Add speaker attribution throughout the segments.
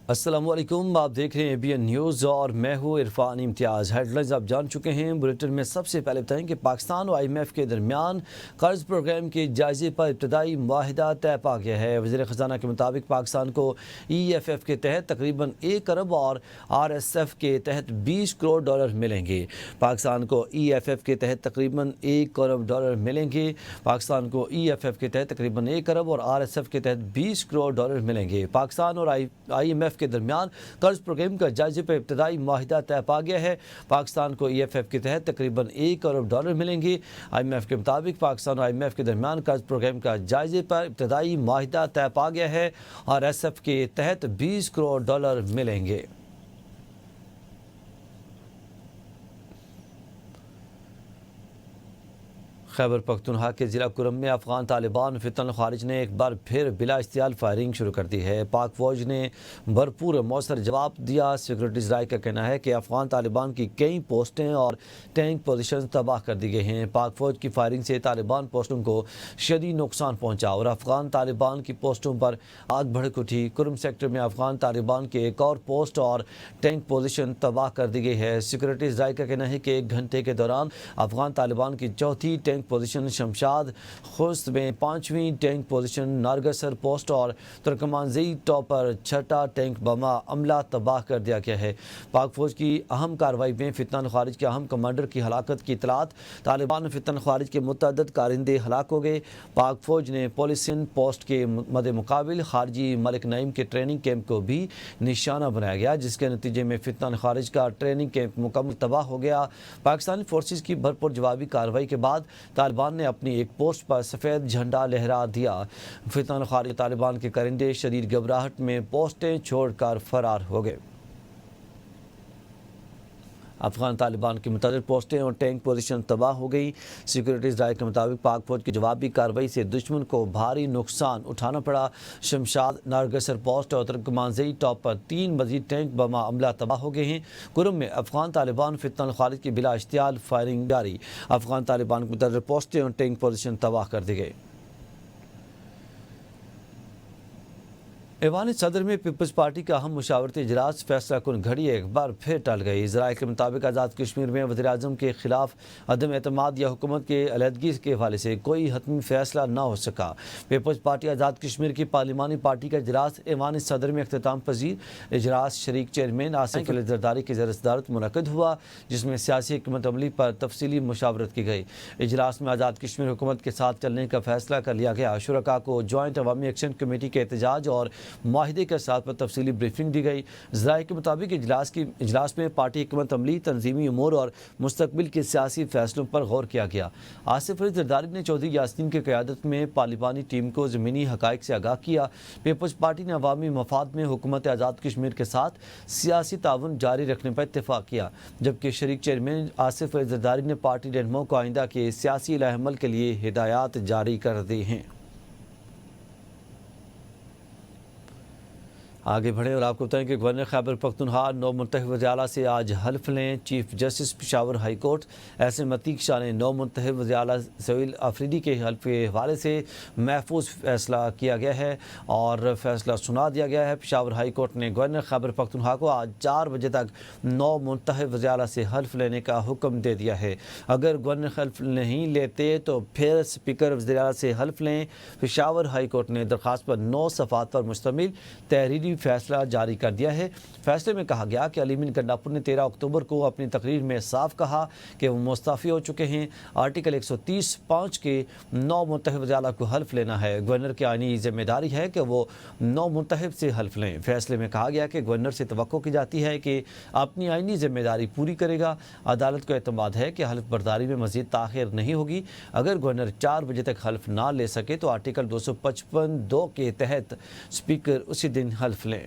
Speaker 1: السلام علیکم، آپ دیکھ رہے ہیں ABN نیوز اور میں ہوں عرفان امتیاز۔ ہیڈ لائنز آپ جان چکے ہیں۔ بلیٹن میں سب سے پہلے بتائیں کہ پاکستان اور IMF کے درمیان قرض پروگرام کے جائزے پر ابتدائی معاہدہ طے پا گیا ہے۔ وزیر خزانہ کے مطابق پاکستان کو EFF کے تحت تقریباً 1 ارب اور RSF کے تحت 20 کروڑ ڈالر ملیں گے۔ پاکستان کو EFF کے تحت تقریباً 1 ارب ڈالر ملیں گے۔ پاکستان کو EFF کے تحت تقریباً 1 ارب اور RSF کے تحت 20 کروڑ ڈالر ملیں گے۔ پاکستان اور IMF کے درمیان قرض پروگرام کا جائزے پر ابتدائی معاہدہ طے پا گیا ہے۔ پاکستان کو EFF کے تحت تقریباً 1 ارب ڈالر ملیں گے۔ IMF کے مطابق پاکستان اور IMF کے درمیان قرض پروگرام کا جائزے پر ابتدائی معاہدہ طے پا گیا ہے اور RSF کے تحت 20 کروڑ ڈالر ملیں گے۔ خیبر پختونخوا کے ضلع کرم میں افغان طالبان فتن الخارج نے ایک بار پھر بلا اشتعال فائرنگ شروع کر دی ہے۔ پاک فوج نے بھرپور مؤثر جواب دیا۔ سیکورٹی رائے کا کہنا ہے کہ افغان طالبان کی کئی پوسٹیں اور ٹینک پوزیشن تباہ کر دی گئی ہیں۔ پاک فوج کی فائرنگ سے طالبان پوسٹوں کو شدید نقصان پہنچا اور افغان طالبان کی پوسٹوں پر آگ بھڑک اٹھی۔ کرم سیکٹر میں افغان طالبان کے ایک اور پوسٹ اور ٹینک پوزیشن تباہ کر دی گئی ہے۔ سیکورٹی رائے کا کہنا ہے کہ 1 گھنٹے کے دوران افغان طالبان کی چوتھی ٹینک پوزیشن شمشاد خوست میں 5ویں ٹینک پوزیشن نارگسر پوسٹ اور ترکمانزئی ٹاپ پر 6 ٹینک بمہ عملہ تباہ کر دیا گیا ہے۔ پاک فوج کی اہم کارروائی میں فتن الخارج کے اہم کمانڈر کی ہلاکت کی اطلاعات۔ طالبان فتن الخارج کے متعدد کارندے ہلاک ہو گئے۔ پاک فوج نے پولیسین پوسٹ کے مد مقابل خارجی ملک نعیم کے ٹریننگ کیمپ کو بھی نشانہ بنایا گیا، جس کے نتیجے میں فتن الخارج کا ٹریننگ کیمپ مکمل تباہ ہو گیا۔ پاکستانی فورسز کی بھرپور جوابی کارروائی کے بعد طالبان نے اپنی ایک پوسٹ پر سفید جھنڈا لہرا دیا۔ فتن الخارج طالبان کے کرندے شدید گھبراہٹ میں پوسٹیں چھوڑ کر فرار ہو گئے۔ افغان طالبان کی متعدد پوسٹیں اور ٹینک پوزیشن تباہ ہو گئی۔ سیکورٹی رائے کے مطابق پاک فوج کی جوابی کارروائی سے دشمن کو بھاری نقصان اٹھانا پڑا۔ شمشاد نارگسر پوسٹ اور ترکمانزئی ٹاپ پر 3 مزید ٹینک بمہ عملہ تباہ ہو گئے ہیں۔ کرم میں افغان طالبان فتن الخارج کی بلا اشتعال فائرنگ جاری۔ افغان طالبان کی متعدد پوسٹیں اور ٹینک پوزیشن تباہ کر دی گئی۔ ایوان صدر میں پیپلز پارٹی کا اہم مشاورتی اجلاس فیصلہ کن گھڑی ایک بار پھر ٹل گئی۔ ذرائع کے مطابق آزاد کشمیر میں وزیراعظم کے خلاف عدم اعتماد یا حکومت کے علیحدگی کے حوالے سے کوئی حتمی فیصلہ نہ ہو سکا۔ پیپلز پارٹی آزاد کشمیر کی پارلیمانی پارٹی کا اجلاس ایوان صدر میں اختتام پذیر اجلاس شریک چیئرمین آصف علی زرداری کی زیر صدارت منعقد ہوا، جس میں سیاسی حکمت عملی پر تفصیلی مشاورت کی گئی۔ اجلاس میں آزاد کشمیر حکومت کے ساتھ چلنے کا فیصلہ کر لیا گیا۔ شرکاء کو جوائنٹ عوامی ایکشن کمیٹی کے احتجاج اور معاہدے کے ساتھ پر تفصیلی بریفنگ دی گئی۔ ذرائع کے مطابق اجلاس میں پارٹی حکمت عملی، تنظیمی امور اور مستقبل کے سیاسی فیصلوں پر غور کیا گیا۔ آصف علی زرداری نے چودھری یاسین کی قیادت میں پارلیمانی ٹیم کو زمینی حقائق سے آگاہ کیا۔ پیپلز پارٹی نے عوامی مفاد میں حکومت آزاد کشمیر کے ساتھ سیاسی تعاون جاری رکھنے پر اتفاق کیا، جبکہ شریک چیئرمین آصف علی زرداری نے پارٹی رہنماؤں کو آئندہ کے سیاسی عمل عمل کے لیے ہدایات جاری کر دی ہیں۔ آگے بڑھیں اور آپ کو بتائیں کہ گورنر خیبر پختونخوا 9 منتخب وزیر اعلیٰ سے آج حلف لیں۔ Chief justice Peshawar high court Ahsan Atiq Shah نے 9 منتخب وزیر اعلیٰ سہیل آفریدی کے حلف کے حوالے سے محفوظ فیصلہ کیا گیا ہے اور فیصلہ سنا دیا گیا ہے۔ پشاور ہائی کورٹ نے گورنر خیبر پختونخوا کو آج 4 بجے تک 9 منتخب وزیر اعلیٰ سے حلف لینے کا حکم دے دیا ہے۔ اگر گورنر حلف نہیں لیتے تو پھر اسپیکر وزیر اعلیٰ سے حلف لیں۔ پشاور ہائی کورٹ نے درخواست پر 9 صفحات پر مشتمل تحریری فیصلہ جاری کر دیا ہے۔ فیصلے میں کہا گیا کہ علی مین گنڈاپور نے 13 اکتوبر کو اپنی تقریر میں صاف کہا کہ وہ مستعفی ہو چکے ہیں۔ آرٹیکل 130(5) کے 9 منتخب وزراء کو حلف لینا ہے۔ گورنر کی آئینی ذمہ داری ہے کہ وہ 9 منتخب سے حلف لیں۔ فیصلے میں کہا گیا کہ گورنر سے توقع کی جاتی ہے کہ اپنی آئینی ذمہ داری پوری کرے گا۔ عدالت کو اعتماد ہے کہ حلف برداری میں مزید تاخیر نہیں ہوگی۔ اگر گورنر 4 بجے تک حلف نہ لے سکے تو آرٹیکل 255(2) کے تحت اسپیکر اسی دن حلف لیں۔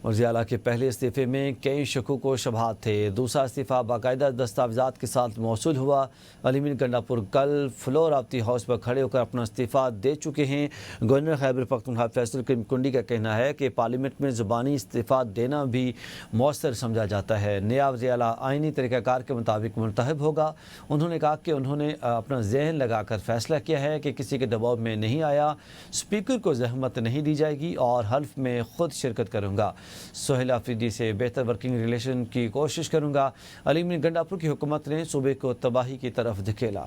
Speaker 1: وزیر اعلیٰ کے پہلے استعفے میں کئی شکوک و شبہات تھے۔ دوسرا استعفیٰ باقاعدہ دستاویزات کے ساتھ موصول ہوا۔ علی امین گنڈاپور کل فلور رابطی ہاؤس پر کھڑے ہو کر اپنا استعفیٰ دے چکے ہیں۔ گورنر خیبر پختونخوا فیصل کریم کنڈی کا کہنا ہے کہ پارلیمنٹ میں زبانی استعفیٰ دینا بھی مؤثر سمجھا جاتا ہے۔ نیا وزیر اعلیٰ آئینی طریقہ کار کے مطابق منتخب ہوگا۔ انہوں نے کہا کہ انہوں نے اپنا ذہن لگا کر فیصلہ کیا ہے کہ کسی کے دباؤ میں نہیں آیا، اسپیکر کو زحمت نہیں دی جائے گی اور حلف میں خود شرکت کروں گا۔ سہیل آفریدی سے بہتر ورکنگ ریلیشن کی کوشش کروں گا۔ علی امین گنڈاپور کی حکومت نے صوبے کو تباہی کی طرف دھکیلا۔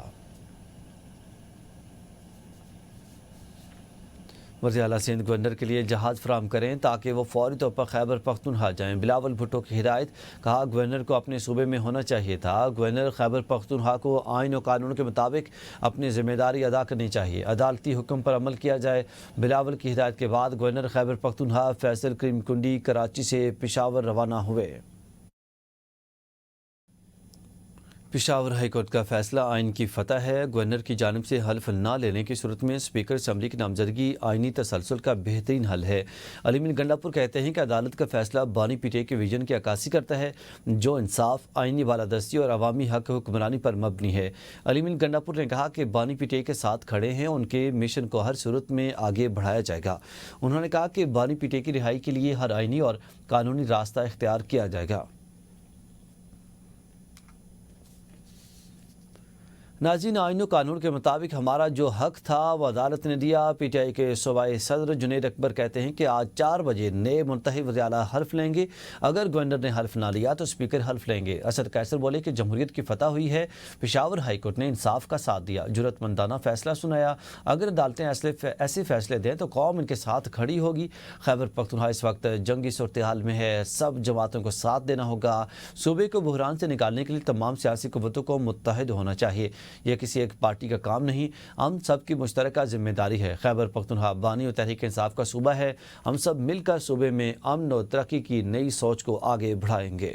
Speaker 1: وزیر اعلیٰ سندھ گورنر کے لیے جہاز فراہم کریں تاکہ وہ فوری طور پر خیبر پختونخوا جائیں۔ بلاول بھٹو کی ہدایت، کہا گورنر کو اپنے صوبے میں ہونا چاہیے تھا۔ گورنر خیبر پختونخوا کو آئین و قانون کے مطابق اپنی ذمہ داری ادا کرنی چاہیے، عدالتی حکم پر عمل کیا جائے۔ بلاول کی ہدایت کے بعد گورنر خیبر پختونخوا فیصل کریم کنڈی کراچی سے پشاور روانہ ہوئے۔ پشاور ہائی کورٹ کا فیصلہ آئین کی فتح ہے۔ گورنر کی جانب سے حلف نہ لینے کی صورت میں اسپیکر اسمبلی کی نامزدگی آئینی تسلسل کا بہترین حل ہے۔ علی امین گنڈاپور کہتے ہیں کہ عدالت کا فیصلہ بانی پی ٹی اے کے ویژن کی عکاسی کرتا ہے جو انصاف، آئینی بالادستی اور عوامی حق حکمرانی پر مبنی ہے۔ علی امین گنڈاپور نے کہا کہ بانی پی ٹی اے کے ساتھ کھڑے ہیں، ان کے مشن کو ہر صورت میں آگے بڑھایا جائے گا۔ انہوں نے کہا کہ بانی پی ٹی اے کی رہائی کے لیے ہر آئینی اور قانونی راستہ اختیار کیا جائے گا۔ ناظرین، آئین و قانون کے مطابق ہمارا جو حق تھا وہ عدالت نے دیا۔ پی ٹی آئی کے صوبائی صدر جنید اکبر کہتے ہیں کہ آج 4 بجے نئے منتخب وزیر اعلیٰ حلف لیں گے۔ اگر گورنر نے حلف نہ لیا تو اسپیکر حلف لیں گے۔ اسد قیصر بولے کہ جمہوریت کی فتح ہوئی ہے۔ پشاور ہائی کورٹ نے انصاف کا ساتھ دیا، جرأت مندانہ فیصلہ سنایا۔ اگر عدالتیں ایسے فیصلے دیں تو قوم ان کے ساتھ کھڑی ہوگی۔ خیبر پختونخوا اس وقت جنگی صورتحال میں ہے، سب جماعتوں کو ساتھ دینا ہوگا۔ صوبے کو بحران سے نکالنے کے لیے تمام سیاسی قوتوں کو متحد ہونا چاہیے۔ یہ کسی ایک پارٹی کا کام نہیں، ہم سب کی مشترکہ ذمہ داری ہے۔ خیبر پختونخوا بانی و تحریک انصاف کا صوبہ ہے، ہم سب مل کر صوبے میں امن و ترقی کی نئی سوچ کو آگے بڑھائیں گے۔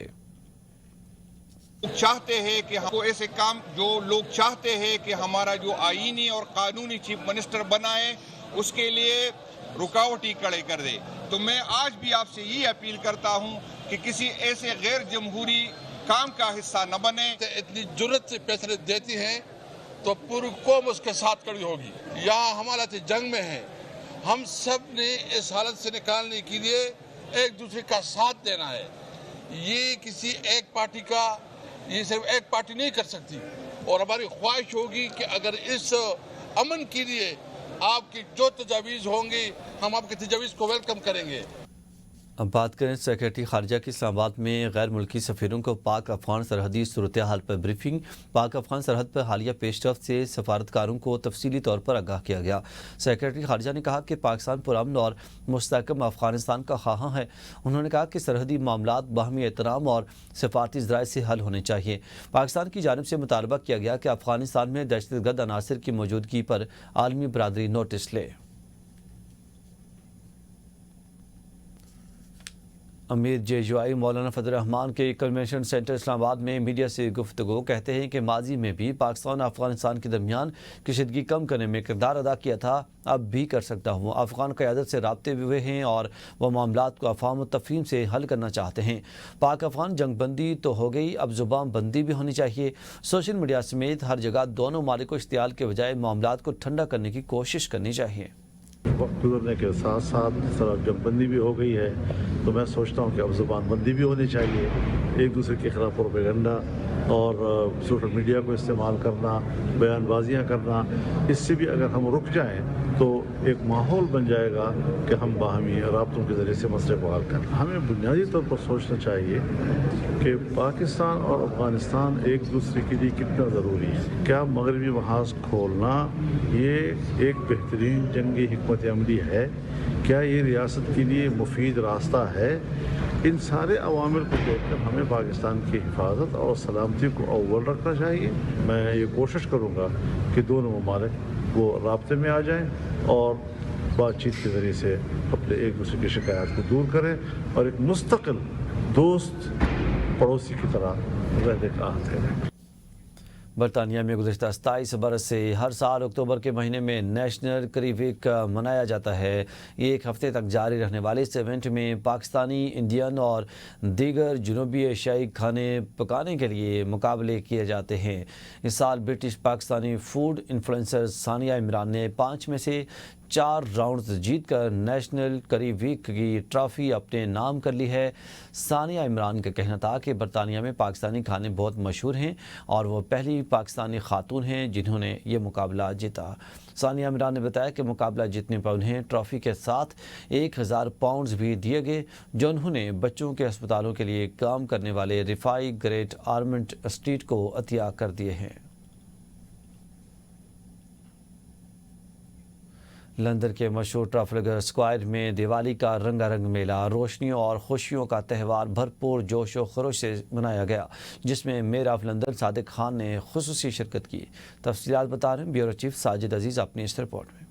Speaker 2: چاہتے ہیں کہ ہم کو ایسے کام، جو لوگ چاہتے ہیں کہ ہمارا جو آئینی اور قانونی چیف منسٹر بنائے، اس کے لیے رکاوٹ ہی کھڑے کر دے۔ تو میں آج بھی آپ سے یہ اپیل کرتا ہوں کہ کسی ایسے غیر جمہوری کام کا حصہ نہ بنے۔
Speaker 3: اتنی جرت سے فیصلے دیتی ہیں تو پوری قوم اس کے ساتھ کھڑی ہوگی۔ یہاں ہم حالت جنگ میں ہیں، ہم سب نے اس حالت سے نکالنے کے لیے ایک دوسرے کا ساتھ دینا ہے۔ یہ کسی ایک پارٹی کا، یہ صرف ایک پارٹی نہیں کر سکتی، اور ہماری خواہش ہوگی کہ اگر اس امن کے لیے آپ کی جو تجاویز ہوں گی، ہم آپ کی تجاویز کو ویلکم کریں گے۔
Speaker 1: اب بات کریں سیکرٹری خارجہ کی اسلام آباد میں غیر ملکی سفیروں کو پاک افغان سرحدی صورتحال پر بریفنگ۔ پاک افغان سرحد پر حالیہ پیش رفت سے سفارتکاروں کو تفصیلی طور پر آگاہ کیا گیا۔ سیکرٹری خارجہ نے کہا کہ پاکستان پرامن اور مستحکم افغانستان کا خواہاں ہے۔ انہوں نے کہا کہ سرحدی معاملات باہمی احترام اور سفارتی ذرائع سے حل ہونے چاہیے۔ پاکستان کی جانب سے مطالبہ کیا گیا کہ افغانستان میں دہشت گرد عناصر کی موجودگی پر عالمی برادری نوٹس لے۔ امیر جے مولانا فضل الرحمان کے کنونشن سینٹر اسلام آباد میں میڈیا سے گفتگو، کہتے ہیں کہ ماضی میں بھی پاکستان اور افغانستان کے درمیان کشیدگی کم کرنے میں کردار ادا کیا تھا، اب بھی کر سکتا ہوں۔ افغان قیادت سے رابطے بھی ہوئے ہیں اور وہ معاملات کو افہام و تفہیم سے حل کرنا چاہتے ہیں۔ پاک افغان جنگ بندی تو ہو گئی، اب زبان بندی بھی ہونی چاہیے۔ سوشل میڈیا سمیت ہر جگہ دونوں ممالک کو اشتعال کے بجائے معاملات کو ٹھنڈا کرنے کی کوشش کرنی چاہیے۔
Speaker 4: وقت گزرنے کے ساتھ ساتھ اس طرح جنگ بندی بھی ہو گئی ہے، تو میں سوچتا ہوں کہ اب زبان بندی بھی ہونی چاہیے۔ ایک دوسرے کے خلاف پروپیگنڈا اور سوشل میڈیا کو استعمال کرنا، بیان بازیاں کرنا، اس سے بھی اگر ہم رک جائیں تو ایک ماحول بن جائے گا کہ ہم باہمی رابطوں کے ذریعے سے مسئلے کو حل کریں۔ ہمیں بنیادی طور پر سوچنا چاہیے کہ پاکستان اور افغانستان ایک دوسرے کے لیے کتنا ضروری ہے۔ کیا مغربی محاذ کھولنا یہ ایک بہترین جنگی حکمت عملی ہے؟ کیا یہ ریاست کے لیے مفید راستہ ہے؟ ان سارے عوامل کو دیکھ کر ہمیں پاکستان کی حفاظت اور سلامتی کو اول رکھنا چاہیے۔ میں یہ کوشش کروں گا کہ دونوں ممالک وہ رابطے میں آ جائیں اور بات چیت کے ذریعے سے اپنے ایک دوسرے کی شکایات کو دور کریں اور ایک مستقل دوست پڑوسی کی طرح رہنے کا عہد کریں۔
Speaker 1: برطانیہ میں گزشتہ 27 برس سے ہر سال اکتوبر کے مہینے میں نیشنل کری ویک منایا جاتا ہے۔ ایک ہفتے تک جاری رہنے والے اس ایونٹ میں پاکستانی، انڈین اور دیگر جنوبی ایشیائی کھانے پکانے کے لیے مقابلے کیے جاتے ہیں۔ اس سال برٹش پاکستانی فوڈ انفلوئنسر ثانیہ عمران نے 5 میں سے 4 راؤنڈز جیت کر نیشنل کری ویک کی ٹرافی اپنے نام کر لی ہے۔ ثانیہ عمران کا کہنا تھا کہ برطانیہ میں پاکستانی کھانے بہت مشہور ہیں اور وہ پہلی پاکستانی خاتون ہیں جنہوں نے یہ مقابلہ جیتا۔ ثانیہ عمران نے بتایا کہ مقابلہ جیتنے پر انہیں ٹرافی کے ساتھ 1000 پاؤنڈز بھی دیے گئے جو انہوں نے بچوں کے ہسپتالوں کے لیے کام کرنے والے رفاعی گریٹ آرمنٹ اسٹریٹ کو عطیہ کر دیے ہیں۔ لندن کے مشہور ٹرافلگر اسکوائر میں دیوالی کا رنگا رنگ میلہ روشنیوں اور خوشیوں کا تہوار بھرپور جوش و خروش سے منایا گیا، جس میں measure of London Sadiq Khan نے خصوصی شرکت کی۔ تفصیلات بتا رہے ہیں بیورو چیف ساجد عزیز اپنی اس رپورٹ میں۔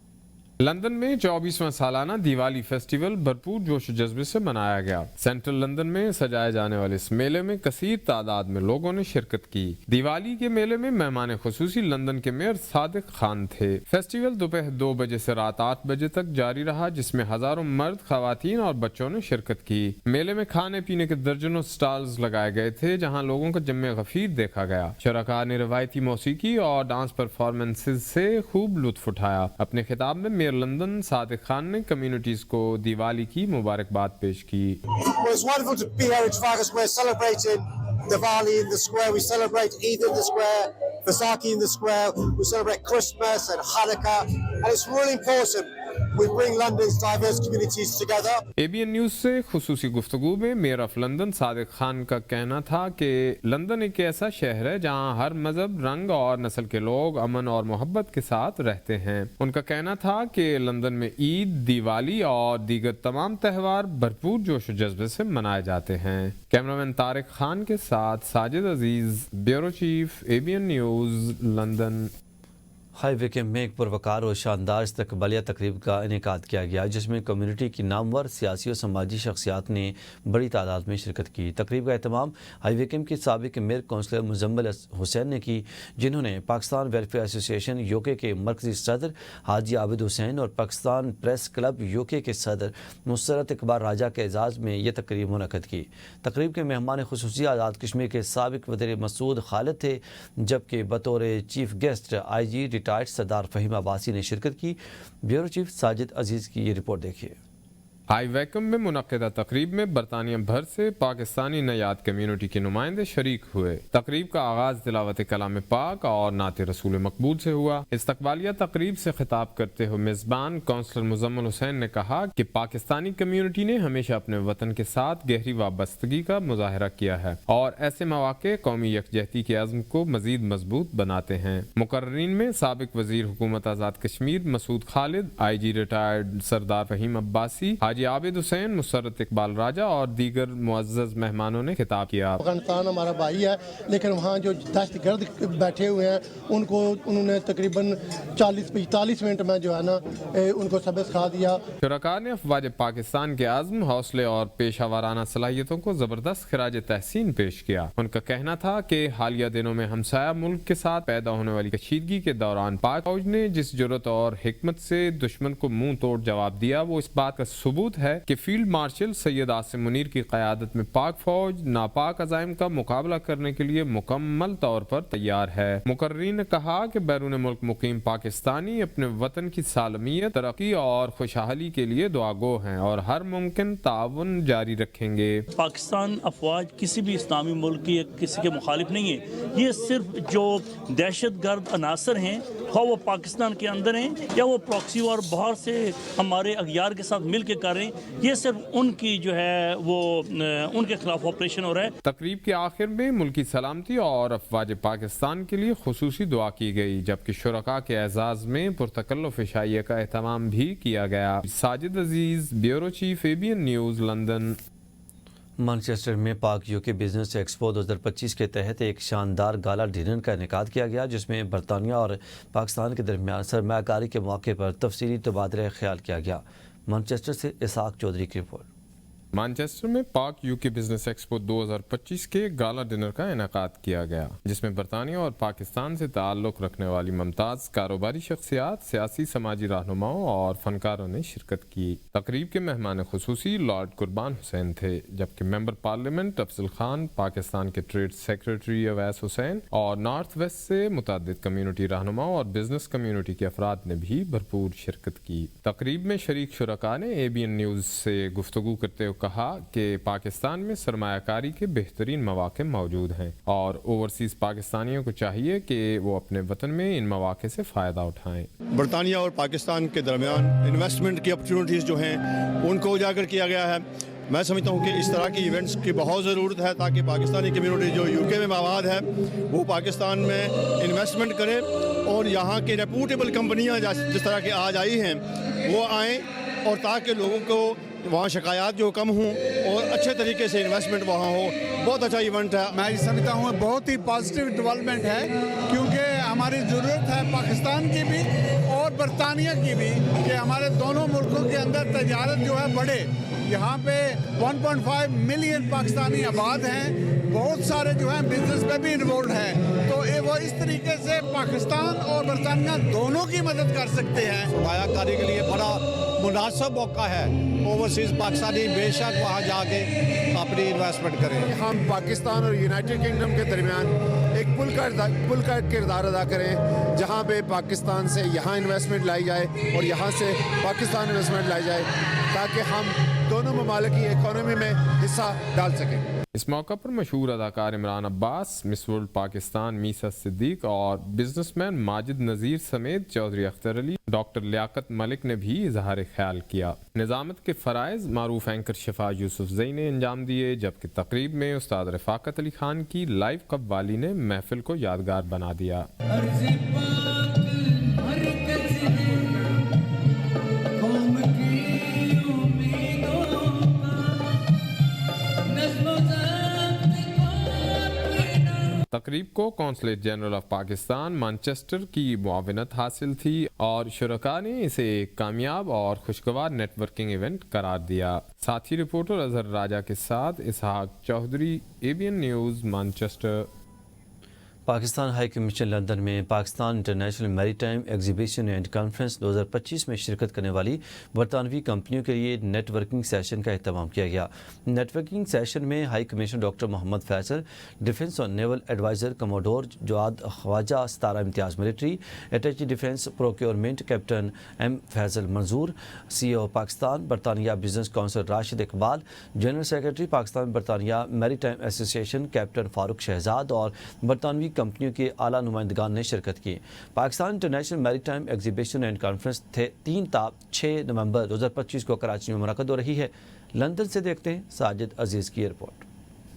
Speaker 5: لندن میں 24واں سالانہ دیوالی فیسٹیول بھرپور جوش و جذبے سے منایا گیا۔ سینٹرل لندن میں سجائے جانے والے اس میلے میں کثیر تعداد میں لوگوں نے شرکت کی۔ دیوالی کے میلے میں مہمان خصوصی لندن کے میئر صادق خان تھے۔ فیسٹیول دوپہر 2 بجے سے رات 8 بجے تک جاری رہا، جس میں ہزاروں مرد، خواتین اور بچوں نے شرکت کی۔ میلے میں کھانے پینے کے درجنوں سٹالز لگائے گئے تھے جہاں لوگوں کا جمع غفیر دیکھا گیا۔ شرکاء نے روایتی موسیقی اور ڈانس پرفارمنسز سے خوب لطف اٹھایا۔ اپنے خطاب میں میئر لندن صادق خان نے کمیونٹیز کو دیوالی کی مبارکباد پیش کی۔
Speaker 6: It's wonderful to be here in Trafalgar Square celebrating Diwali in the square. We celebrate Eid in the square, Vaisakhi in the square. We celebrate Christmas and Hanukkah, and it's really important we bring London's diverse communities together.
Speaker 5: ABN news سے خصوصی گفتگو میں measure of London Sadiq Khan کا کہنا تھا کہ London ایک ایسا شہر ہے جہاں ہر مذہب، رنگ اور نسل کے لوگ امن اور محبت کے ساتھ رہتے ہیں۔ ان کا کہنا تھا کہ لندن میں عید، دیوالی اور دیگر تمام تہوار بھرپور جوش و جذبے سے منائے جاتے ہیں۔ کیمرامین طارق خان کے ساتھ Sajid Aziz, bureau chief, ABN news, London.
Speaker 1: Highway میں ایک پروقار اور شاندار استقبالیہ تقریب کا انعقاد کیا گیا جس میں کمیونٹی کی نامور سیاسی اور سماجی شخصیات نے بڑی تعداد میں شرکت کی۔ تقریب کا اہتمام ہائی وے کی سابق میئر کونسلر مزمل حسین نے کی، جنہوں نے پاکستان ویلفیئر ایسوسی ایشن UK کے مرکزی صدر حاجی عابد حسین اور پاکستان پریس کلب UK کے صدر مسرت اقبال راجہ کے اعزاز میں یہ تقریب منعقد کی۔ تقریب کے مہمان خصوصی آزاد کشمیر کے سابق وزیر مسعود خالد تھے، جبکہ بطور چیف گیسٹ IG ریٹائرڈ سردار فہیم عباسی نے شرکت کی۔ بیورو چیف ساجد عزیز کی یہ رپورٹ دیکھیے۔
Speaker 5: ہائی ویکم میں منعقدہ تقریب میں برطانیہ بھر سے پاکستانی نژاد کمیونٹی کے نمائندے شریک ہوئے۔ تقریب کا آغاز تلاوت کلام پاک اور نعت رسول مقبول سے ہوا۔ استقبالیہ تقریب سے خطاب کرتے ہوئے میزبان کونسلر مزمل حسین نے کہا کہ پاکستانی کمیونٹی نے ہمیشہ اپنے وطن کے ساتھ گہری وابستگی کا مظاہرہ کیا ہے اور ایسے مواقع قومی یکجہتی کے عزم کو مزید مضبوط بناتے ہیں۔ مقررین میں سابق وزیر حکومت آزاد کشمیر مسعود خالد، IG ریٹائرڈ سردار فہیم عباسی، حاجی عابد حسین، مسرت اقبال راجہ اور دیگر معزز مہمانوں نے خطاب کیا۔
Speaker 7: افغانستان ہمارا بھائی ہے، لیکن وہاں جو دہشت گرد بیٹھے ہوئے ہیں انہوں نے تقریباً 40-45 منٹ میں جو ہے نا ان کو سبق سکھا دیا۔
Speaker 5: شرکاء نے افواج پاکستان کے عزم، حوصلے اور پیشہ ورانہ صلاحیتوں کو زبردست خراج تحسین پیش کیا۔ ان کا کہنا تھا کہ حالیہ دنوں میں ہمسایہ ملک کے ساتھ پیدا ہونے والی کشیدگی کے دوران پاک فوج نے جس جرأت اور حکمت سے دشمن کو منہ توڑ جواب دیا، وہ اس بات کا ثبوت ہے کہ فیلڈ مارشل سید عاصم منیر کی قیادت میں پاک فوج ناپاک عزائم کا مقابلہ کرنے کے لیے مکمل طور پر تیار ہے۔ مقررین نے کہا کہ بیرون ملک مقیم پاکستانی اپنے وطن کی سالمیت، ترقی اور خوشحالی کے لیے دعاگو ہیں اور ہر ممکن تعاون جاری رکھیں گے۔
Speaker 8: پاکستان افواج کسی بھی اسلامی ملک کی کسی کے مخالف نہیں ہے، یہ صرف جو دہشت گرد عناصر ہیں، خواہ وہ پاکستان کے اندر ہیں یا وہ پراکسی وار باہر سے ہمارے اغیار کے ساتھ مل کے کر رہے ہیں، یہ صرف ان کی جو ہے وہ ان کے خلاف آپریشن ہو رہا ہے۔
Speaker 5: تقریب کے آخر میں ملکی سلامتی اور افواج پاکستان کے لیے خصوصی دعا کی گئی، جبکہ شرکاء کے اعزاز میں پرتکلف عشائیہ کا اہتمام بھی کیا گیا۔ Sajid Aziz, bureau chief, ABN news, London.
Speaker 1: Manchester میں پاک UK بزنس ایکسپو 2025 کے تحت ایک شاندار گالا ڈنر کا انعقاد کیا گیا، جس میں برطانیہ اور پاکستان کے درمیان سرمایہ کاری کے موقع پر تفصیلی تبادلہ خیال کیا گیا۔ مانچسٹر سے اسحاق چودھری کی رپورٹ۔
Speaker 5: مانچسٹر میں پاک یوکے بزنس ایکسپو 2025 کے گالا ڈنر کا انعقاد کیا گیا، جس میں برطانیہ اور پاکستان سے تعلق رکھنے والی ممتاز کاروباری شخصیات، سیاسی سماجی رہنماؤں اور فنکاروں نے شرکت کی۔ تقریب کے مہمان خصوصی لارڈ قربان حسین تھے، جبکہ ممبر پارلیمنٹ افضل خان، پاکستان کے ٹریڈ سیکرٹری اویس حسین اور نارتھ ویسٹ سے متعدد کمیونٹی رہنماؤں اور بزنس کمیونٹی کے افراد نے بھی بھرپور شرکت کی۔ تقریب میں شریک شرکاء نے ABN نیوز سے گفتگو کرتے ہوئے کہا کہ پاکستان میں سرمایہ کاری کے بہترین مواقع موجود ہیں اور اوورسیز پاکستانیوں کو چاہیے کہ وہ اپنے وطن میں ان مواقع سے فائدہ اٹھائیں۔
Speaker 9: برطانیہ اور پاکستان کے درمیان انویسٹمنٹ کی اپرچونٹیز جو ہیں ان کو اجاگر کیا گیا ہے۔ میں سمجھتا ہوں کہ اس طرح کی ایونٹس کی بہت ضرورت ہے تاکہ پاکستانی کمیونٹی جو UK میں آباد ہے وہ پاکستان میں انویسٹمنٹ کرے اور یہاں کی ریپوٹیبل کمپنیاں جس طرح کی آج آئی ہیں وہ آئیں، اور تاکہ لوگوں کو وہاں شکایات جو کم ہوں اور اچھے طریقے سے انویسٹمنٹ وہاں ہو۔ بہت اچھا ایونٹ ہے،
Speaker 10: میں سمجھتا ہوں بہت ہی پازیٹیو ڈیولپمنٹ ہے، کیونکہ ہماری ضرورت ہے پاکستان کی بھی اور برطانیہ کی بھی کہ ہمارے دونوں ملکوں کے اندر تجارت جو ہے بڑھے۔ یہاں پہ 1.5 ملین پاکستانی آباد ہیں، بہت سارے جو ہیں بزنس میں بھی انوالوڈ ہیں، تو وہ اس طریقے سے پاکستان اور برطانیہ دونوں کی مدد کر سکتے ہیں۔
Speaker 9: سرمایہ کاری کے لیے بڑا مناسب موقع ہے، اوورسیز پاکستانی بے شک وہاں جا کے اپنی انویسٹمنٹ کریں۔
Speaker 10: ہم پاکستان اور یونائٹڈ کنگڈم کے درمیان ایک پل کا کردار ادا کریں، جہاں پہ پاکستان سے یہاں انویسٹمنٹ لائی جائے اور یہاں سے پاکستان انویسٹمنٹ لائی جائے، تاکہ ہم دونوں ممالک کی اکانومی میں حصہ ڈال سکیں۔
Speaker 5: اس موقع پر مشہور اداکار عمران عباس، مس ورلڈ پاکستان میسا صدیق اور بزنس مین ماجد نذیر سمیت چودھری اختر علی، ڈاکٹر لیاقت ملک نے بھی اظہار خیال کیا۔ نظامت کے فرائض معروف اینکر شفا یوسف زئی نے انجام دیے، جبکہ تقریب میں استاد رفاقت علی خان کی لائیو قوالی نے محفل کو یادگار بنا دیا۔ تقریب کو consulate general of Pakistan Manchester کی معاونت حاصل تھی اور شرکاء نے اسے ایک کامیاب اور خوشگوار نیٹ ورکنگ ایونٹ قرار دیا۔ ساتھی رپورٹر اظہر راجہ کے ساتھ Ishaq Chaudhry, ABN news, Manchester.
Speaker 1: Pakistan high commission London میں Pakistan international maritime exhibition and conference 2025 میں شرکت کرنے والی برطانوی کمپنیوں کے لیے نیٹ ورکنگ سیشن کا اہتمام کیا گیا۔ نیٹ ورکنگ سیشن میں high commission doctor Muhammad Faisal, defence اور naval advisor commodore Jawad Khawaja, Sitara Imtiaz military attache defence procurement captain M Faisal Manzoor, CEO Pakistan برطانیہ business council Rashid Iqbal, general secretary Pakistan برطانیہ maritime association captain Farooq Shahzad اور برطانوی کمپنیوں کے اعلیٰ نمائندگان نے شرکت کی۔ Pakistan international maritime exhibition and conference 3 تا 6 نومبر 2025 کو کراچی میں منعقد ہو رہی ہے۔ لندن سے دیکھتے ہیں ساجد عزیز کی رپورٹ۔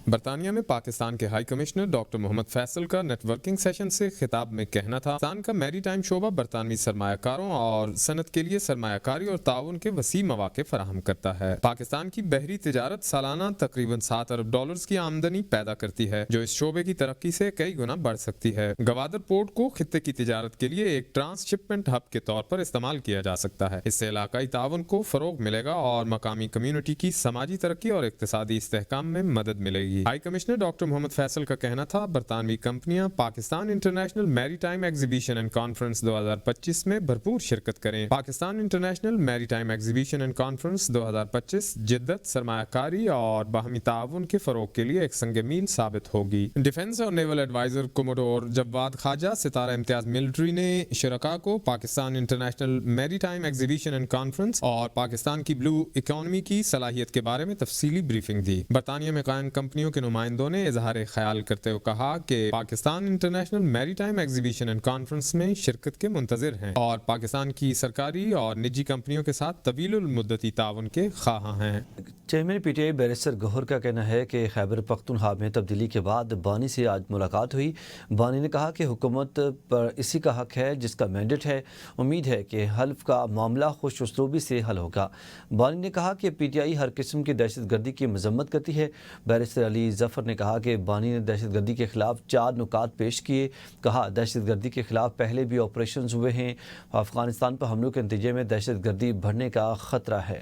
Speaker 5: برطانیہ میں پاکستان کے high commissioner doctor Muhammad Faisal کا نیٹ ورکنگ سیشن سے خطاب میں کہنا تھا، پاکستان کا میری ٹائم شعبہ برطانوی سرمایہ کاروں اور صنعت کے لیے سرمایہ کاری اور تعاون کے وسیع مواقع فراہم کرتا ہے۔ پاکستان کی بحری تجارت سالانہ تقریباً $7 ارب کی آمدنی پیدا کرتی ہے، جو اس شعبے کی ترقی سے کئی گنا بڑھ سکتی ہے۔ گوادر پورٹ کو خطے کی تجارت کے لیے ایک ٹرانس شپمنٹ ہب کے طور پر استعمال کیا جا سکتا ہے۔ اس سے علاقائی تعاون کو فروغ ملے گا اور مقامی کمیونٹی کی سماجی ترقی اور اقتصادی استحکام میں مدد ملے گی۔ High commissioner doctor Muhammad Faisal کا کہنا تھا، برطانوی کمپنیاں Pakistan international maritime exhibition and conference 2025 میں بھرپور شرکت کریں۔ Pakistan international maritime exhibition and conference 2025 جدت، سرمایہ کاری اور باہمی تعاون کے فروغ کے لیے ایک سنگ میل ثابت ہوگی۔ ڈیفنس اور نیول ایڈوائزر کوموڈور جواد خواجہ، ستارہ امتیاز ملٹری نے شرکاء کو Pakistan international maritime exhibition and conference اور پاکستان کی بلو اکانومی کی صلاحیت کے بارے میں تفصیلی بریفنگ دی۔ برطانیہ میں قائم کمپنیوں کے نمائندوں نے اظہار خیال کرتے ہوئے کہا کہ Pakistan international maritime exhibition and conference میں شرکت کے منتظر ہیں اور پاکستان کی سرکاری اور نجی کمپنیوں کے ساتھ طویل المدتی تعاون کے خواہاں ہیں۔
Speaker 1: چیئرمین PTI بیرسٹر گوہر کا کہنا ہے کہ خیبر پختونخوا میں تبدیلی کے بعد بانی سے آج ملاقات ہوئی۔ بانی نے کہا کہ حکومت پر اسی کا حق ہے جس کا مینڈیٹ ہے، امید ہے کہ حلف کا معاملہ خوش اسلوبی سے حل ہوگا۔ بانی نے کہا کہ PTI ہر قسم کی دہشت گردی کی مذمت کرتی ہے۔ بیرسٹر علی ظفر نے کہا کہ بانی نے دہشت گردی کے خلاف 4 نکات پیش کیے۔ کہا دہشت گردی کے خلاف پہلے بھی آپریشنز ہوئے ہیں، افغانستان پر حملوں کے نتیجے میں دہشت گردی بڑھنے کا خطرہ ہے۔